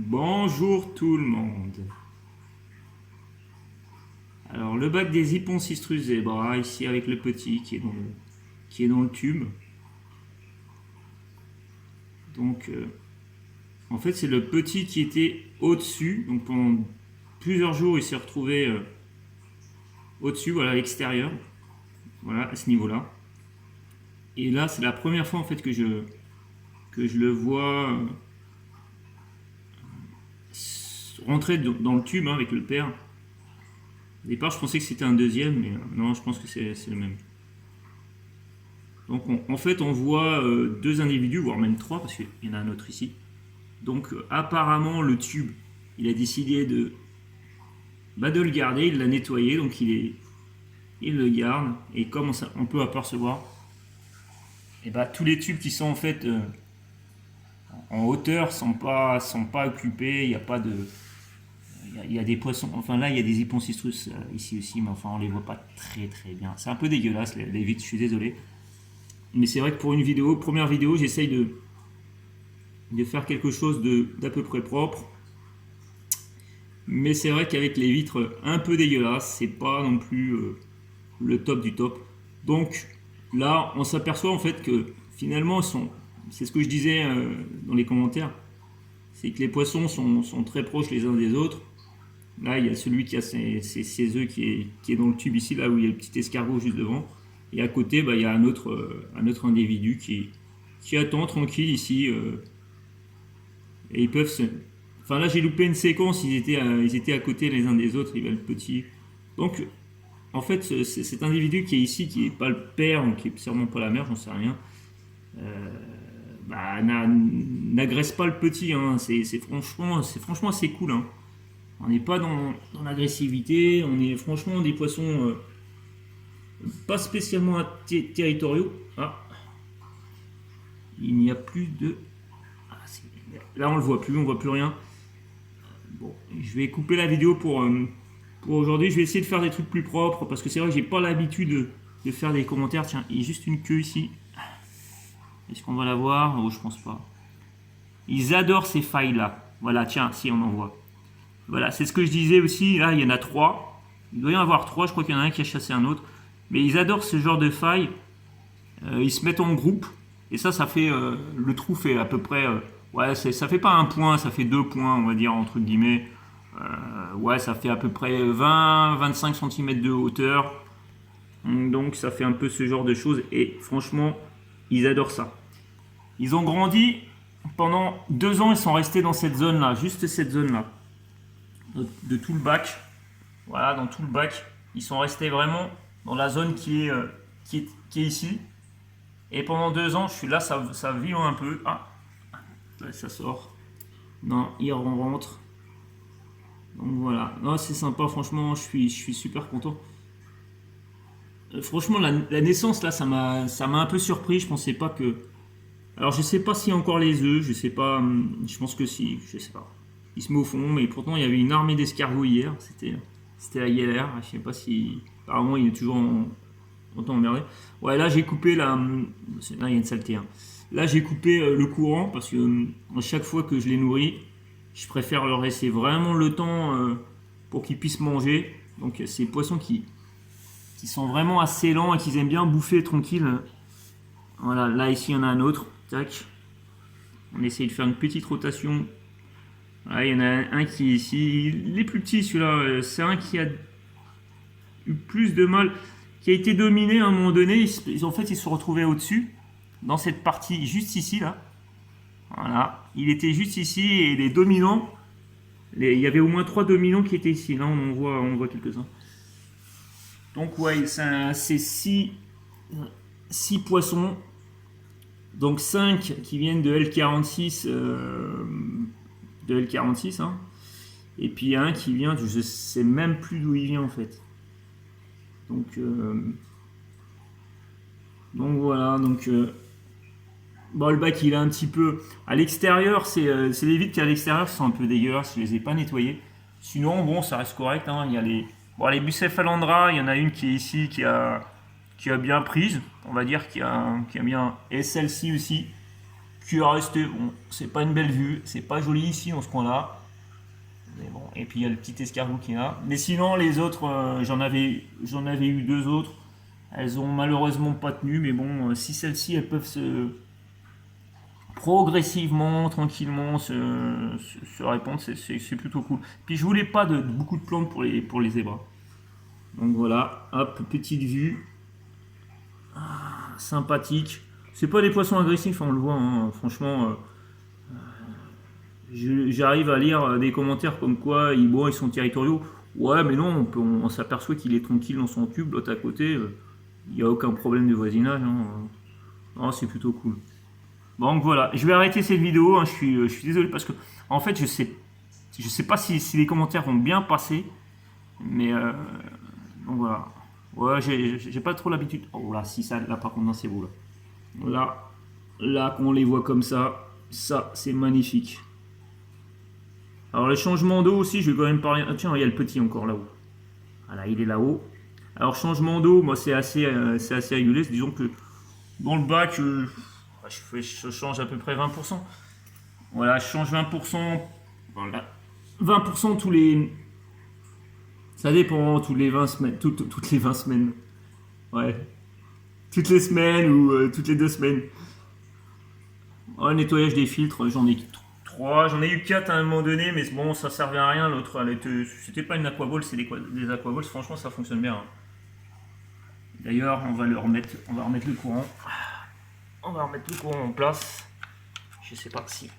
Bonjour tout le monde. Alors le bac des Hiponcystrus zebra, ici avec le petit qui est dans le tube. Donc en fait c'est le petit qui était au-dessus. Donc pendant plusieurs jours il s'est retrouvé au-dessus, voilà à l'extérieur. Voilà à ce niveau-là. Et là c'est la première fois en fait que je le vois rentrer dans le tube avec le père. Au départ, je pensais que c'était un deuxième, mais non, je pense que c'est le même. Donc, en fait, on voit deux individus, voire même trois, parce qu'il y en a un autre ici. Donc, apparemment, le tube, il a décidé de le garder, il l'a nettoyé, donc il le garde. Et comme on peut apercevoir, et tous les tubes qui sont en fait en hauteur sont pas occupés, il n'y a pas de. Il y a des poissons, enfin là il y a des Hiponcystrus ici aussi, mais enfin on les voit pas très très bien. C'est un peu dégueulasse les vitres, je suis désolé. Mais c'est vrai que pour une vidéo, première vidéo, j'essaye de faire quelque chose d'à peu près propre. Mais c'est vrai qu'avec les vitres un peu dégueulasses, c'est pas non plus le top du top. Donc là on s'aperçoit en fait que finalement c'est ce que je disais dans les commentaires, c'est que les poissons sont très proches les uns des autres. Là, il y a celui qui a ses œufs qui est dans le tube ici, là où il y a le petit escargot juste devant. Et à côté, il y a un autre individu qui attend tranquille ici. Et ils peuvent se. Enfin là, j'ai loupé une séquence, ils étaient à côté les uns des autres, il y avait le petit. Donc, en fait, cet individu qui est ici, qui n'est pas le père, ou qui n'est sûrement pas la mère, j'en sais rien, n'agresse pas le petit. Hein. C'est franchement assez cool. Hein. On n'est pas dans l'agressivité, on est franchement des poissons pas spécialement territoriaux. Ah, il n'y a plus de. Ah, là on le voit plus rien. Bon, je vais couper la vidéo pour aujourd'hui. Je vais essayer de faire des trucs plus propres parce que c'est vrai que j'ai pas l'habitude de faire des commentaires. Tiens, il y a juste une queue ici. Est-ce qu'on va la voir? Oh, je pense pas. Ils adorent ces failles là. Voilà, tiens, si on en voit. Voilà, c'est ce que je disais aussi. Là, il y en a trois. Il doit y en avoir trois. Je crois qu'il y en a un qui a chassé un autre. Mais ils adorent ce genre de failles. Ils se mettent en groupe. Et ça fait. Le trou fait à peu près. Ouais, ça fait pas un point, ça fait 2 points, on va dire, entre guillemets. Ouais, ça fait à peu près 20-25 cm de hauteur. Donc, ça fait un peu ce genre de choses. Et franchement, ils adorent ça. Ils ont grandi. Pendant 2 ans, ils sont restés dans cette zone-là. Juste cette zone-là. De tout le bac. Voilà, dans tout le bac. Ils sont restés vraiment dans la zone qui est ici. Et pendant 2 ans, je suis là, ça vibre un peu. Ah, là, ça sort. Non, il rentre. Donc voilà. Non, c'est sympa, franchement, je suis super content. Franchement, la naissance, là, ça m'a un peu surpris. Je pensais pas que. Alors, je sais pas s'il y a encore les œufs, je sais pas. Je pense que si, je sais pas. Il se met au fond, mais pourtant il y avait une armée d'escargots hier. C'était la galère. Je sais pas si. Apparemment, il est toujours en temps emmerdé. Ouais, là j'ai coupé là, il y a une saleté. Hein. Là j'ai coupé le courant parce que à chaque fois que je les nourris, je préfère leur laisser vraiment le temps pour qu'ils puissent manger. Donc ces poissons qui sont vraiment assez lents et qui aiment bien bouffer tranquille. Voilà, là ici il y en a un autre. Tac. On essaye de faire une petite rotation. Ah, il y en a un qui est ici. Il est plus petit celui-là. C'est un qui a eu plus de mal, qui a été dominé à un moment donné. En fait, ils se retrouvaient au-dessus, dans cette partie juste ici là. Voilà. Il était juste ici et les dominants. Il y avait au moins 3 dominants qui étaient ici. Là, on voit quelques-uns. Donc ouais, c'est 6 poissons. Donc 5 qui viennent de L46. De L46 hein. Et puis un qui vient, je sais même plus d'où il vient en fait. Donc voilà, bon, le bac il est un petit peu à l'extérieur, c'est les vitres qui à l'extérieur sont un peu dégueulasses, je les ai pas nettoyées. Sinon bon, ça reste correct. Hein. Il y a les Bucephalandra, il y en a une qui est ici qui a bien prise, on va dire qui a bien, et celle-ci aussi. qui est resté, bon, c'est pas une belle vue, c'est pas joli ici dans ce coin-là. Mais bon, et puis il y a le petit escargot qui est là. Mais sinon, les autres, j'en avais eu deux autres. Elles ont malheureusement pas tenu, mais bon, si celles-ci, elles peuvent se progressivement, tranquillement se répandre, c'est plutôt cool. Puis je voulais pas de beaucoup de plantes pour les zébras. Donc voilà, hop, petite vue. Sympathique. C'est pas des poissons agressifs, on le voit, hein. Franchement, j'arrive à lire des commentaires comme quoi ils sont territoriaux. Ouais, mais non, on s'aperçoit qu'il est tranquille dans son tube, l'autre à côté, il n'y a aucun problème de voisinage, hein. Oh, c'est plutôt cool. Donc voilà, je vais arrêter cette vidéo, hein. Je suis désolé parce que, en fait, je sais pas si les commentaires vont bien passer, mais donc voilà. Ouais, j'ai pas trop l'habitude. Oh là, si ça, là par contre, non, c'est beau là. Là, quand on les voit comme ça c'est magnifique. Alors, les changements d'eau aussi, je vais quand même parler. Ah, tiens, il y a le petit encore là-haut. Voilà, il est là-haut. Alors, changement d'eau, moi, c'est assez régulier. Disons que dans le bac, je change à peu près 20%. Voilà, je change 20%. Voilà. 20% tous les. Ça dépend, toutes les 20 semaines. Toutes les 20 semaines. Ouais. Toutes les semaines ou toutes les 2 semaines. Ouais, nettoyage des filtres, j'en ai 3. J'en ai eu 4 à un moment donné, mais bon, ça servait à rien. L'autre, c'était pas une aquaball, c'est des aquaballs. Franchement, ça fonctionne bien, hein. D'ailleurs, on va remettre le courant. On va remettre le courant en place. Je sais pas si.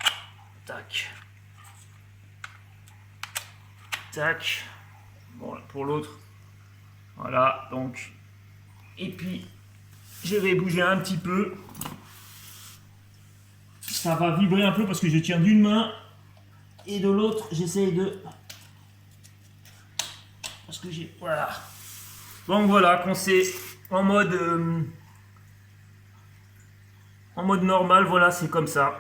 Tac. Tac. Bon, pour l'autre. Voilà, donc. Et puis, je vais bouger un petit peu. Ça va vibrer un peu parce que je tiens d'une main. Et de l'autre, j'essaye de. Parce que j'ai. Voilà. Donc voilà, quand c'est en mode. En mode normal, voilà, c'est comme ça.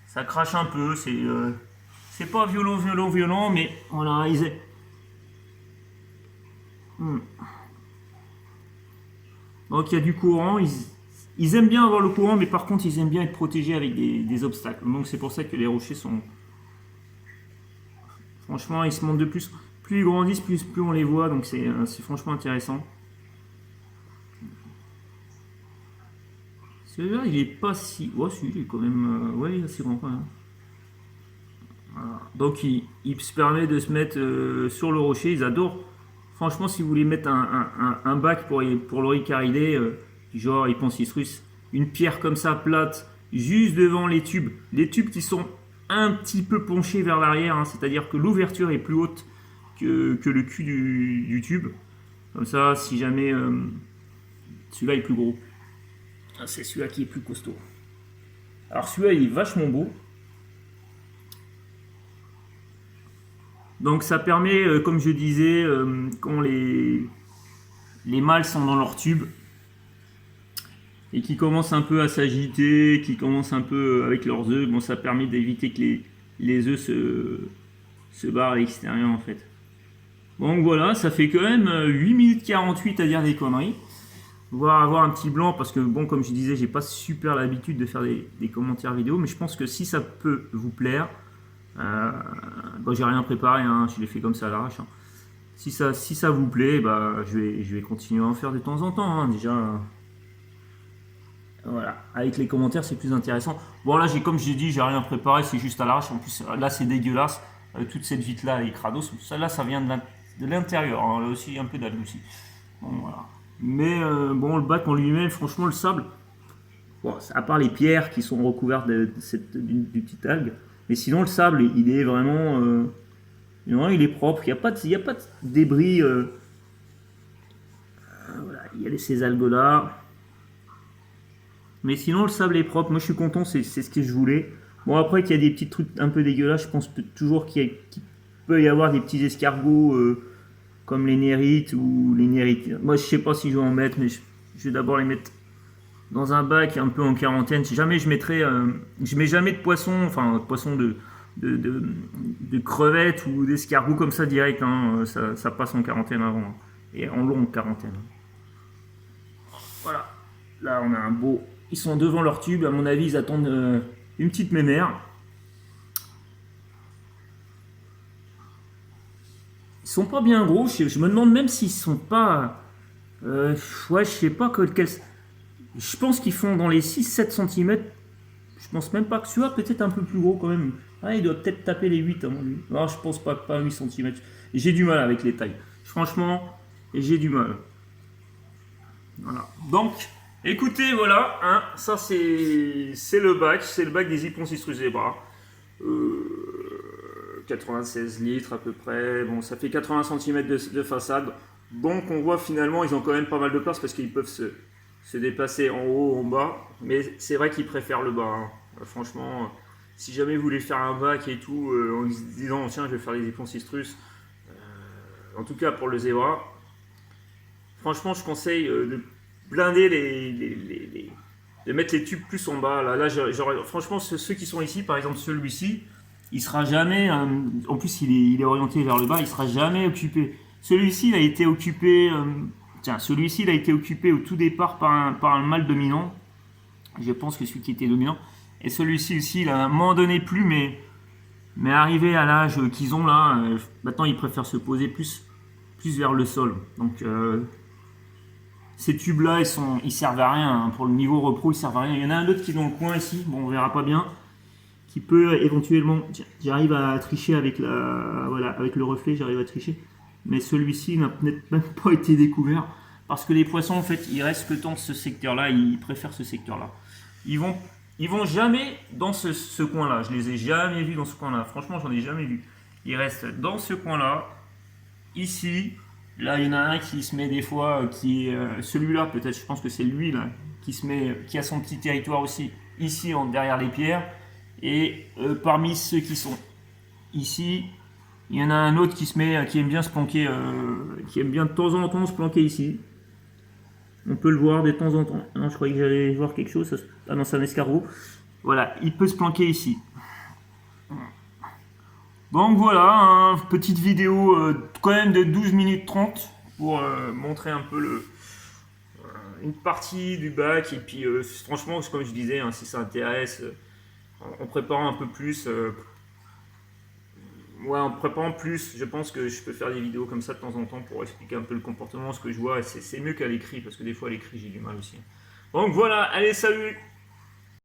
Ça crache un peu, c'est pas violent, mais voilà, donc il y a du courant, ils aiment bien avoir le courant, mais par contre ils aiment bien être protégés avec des obstacles. Donc c'est pour ça que les rochers sont... Franchement, ils se montent de plus. Plus ils grandissent, plus on les voit, donc c'est franchement intéressant. Celui-là, il est pas si... Ouais, si, il est quand même... ouais, il est assez grand quand même. Voilà. Donc il se permet de se mettre sur le rocher, ils adorent. Franchement, si vous voulez mettre un bac pour l'oricaridé, genre Hypancisrus, une pierre comme ça plate, juste devant les tubes qui sont un petit peu penchés vers l'arrière, hein, c'est-à-dire que l'ouverture est plus haute que le cul du tube. Comme ça, si jamais celui-là est plus gros, c'est celui-là qui est plus costaud. Alors celui-là, il est vachement beau. Donc ça permet, comme je disais, quand les mâles sont dans leur tube et qui commencent un peu à s'agiter, qui commencent un peu avec leurs œufs, bon, ça permet d'éviter que les œufs se barrent à l'extérieur en fait. Donc voilà, ça fait quand même 8 minutes 48 à dire des conneries. On va avoir un petit blanc parce que bon, comme je disais, j'ai pas super l'habitude de faire des commentaires vidéo, mais je pense que si ça peut vous plaire, bon, j'ai rien préparé, hein, je l'ai fait comme ça à l'arrache, hein. Si ça vous plaît, bah, je vais continuer à en faire de temps en temps, hein, déjà. Voilà, avec les commentaires c'est plus intéressant. Bon là, comme j'ai dit, j'ai rien préparé, c'est juste à l'arrache. En plus là c'est dégueulasse, toute cette vitre là est crados. Ça là, ça vient de l'intérieur, hein. Là aussi un peu d'algue aussi. Bon voilà. Mais bon, le bac en lui-même, franchement le sable, bon, à part les pierres qui sont recouvertes du petit algue, mais sinon le sable il est vraiment non, il est propre, il n'y a pas de débris, voilà, il y a ces algues là, mais sinon le sable est propre. Moi je suis content, c'est ce que je voulais. Bon, après qu'il y a des petits trucs un peu dégueulasses, je pense toujours qu'il peut y avoir des petits escargots comme les nérites ou les nérites. Moi je sais pas si je vais en mettre, mais je vais d'abord les mettre dans un bac un peu en quarantaine. Si jamais je mets jamais de poisson, enfin de poisson de crevettes ou d'escargots comme ça direct, hein, ça passe en quarantaine avant, hein, et en longue quarantaine. Voilà, là on a un beau Ils sont devant leur tube, à mon avis, ils attendent une petite mémère. Ils sont pas bien gros, je me demande même s'ils sont pas... ouais, je sais pas je pense qu'ils font dans les 6-7 cm. Je pense même pas que celui-là peut-être un peu plus gros quand même. Ah, il doit peut-être taper les 8 à mon avis. Non, je pense pas 8 cm. J'ai du mal avec les tailles. Franchement, j'ai du mal. Voilà. Donc, écoutez, voilà, hein, ça c'est le bac des Hippon Citrus Zebra. 96 litres à peu près. Bon, ça fait 80 cm de façade. Donc, on voit finalement, ils ont quand même pas mal de place parce qu'ils peuvent se déplacer en haut, en bas. Mais c'est vrai qu'ils préfèrent le bas. Hein. Franchement, si jamais vous voulez faire un bac et tout, en se disant, tiens, je vais faire les Hippon Citrus, en tout cas pour le Zebra, franchement, je conseille de blinder de mettre les tubes plus en bas. Là, franchement, ceux qui sont ici, par exemple celui-ci, il sera jamais. En plus, il est orienté vers le bas, il sera jamais occupé. Celui-ci, il a été occupé. Celui-ci, il a été occupé au tout départ par un mâle dominant. Je pense que celui qui était dominant. Et celui-ci aussi, il a à un moment donné plus, mais arrivé à l'âge qu'ils ont là, maintenant, ils préfèrent se poser plus vers le sol. Donc, ces tubes-là, ils servent à rien. Hein. Pour le niveau repro, ils servent à rien. Il y en a un autre qui est dans le coin ici. Bon, on verra pas bien. Qui peut éventuellement... J'arrive à tricher avec avec le reflet, j'arrive à tricher. Mais celui-ci n'a peut-être même pas été découvert. Parce que les poissons, en fait, ils restent que dans ce secteur-là. Ils préfèrent ce secteur-là. Ils vont jamais dans ce coin-là. Je les ai jamais vus dans ce coin-là. Franchement, j'en ai jamais vu. Ils restent dans ce coin-là. Ici. Là, il y en a un qui se met des fois, qui est celui-là, peut-être, je pense que c'est lui, là, qui a son petit territoire aussi, ici, derrière les pierres. Et parmi ceux qui sont ici, il y en a un autre qui aime bien se planquer, qui aime bien de temps en temps se planquer ici. On peut le voir de temps en temps. Non, je croyais que j'allais voir quelque chose. Ah non, c'est un escargot. Voilà, il peut se planquer ici. Donc voilà, hein, petite vidéo quand même de 12 minutes 30 pour montrer un peu une partie du bac. Et puis franchement, comme je disais, hein, si ça intéresse, en préparant un peu plus, en préparant plus, je pense que je peux faire des vidéos comme ça de temps en temps pour expliquer un peu le comportement, ce que je vois. C'est mieux qu'à l'écrit, parce que des fois à l'écrit j'ai du mal aussi. Donc voilà, allez, salut!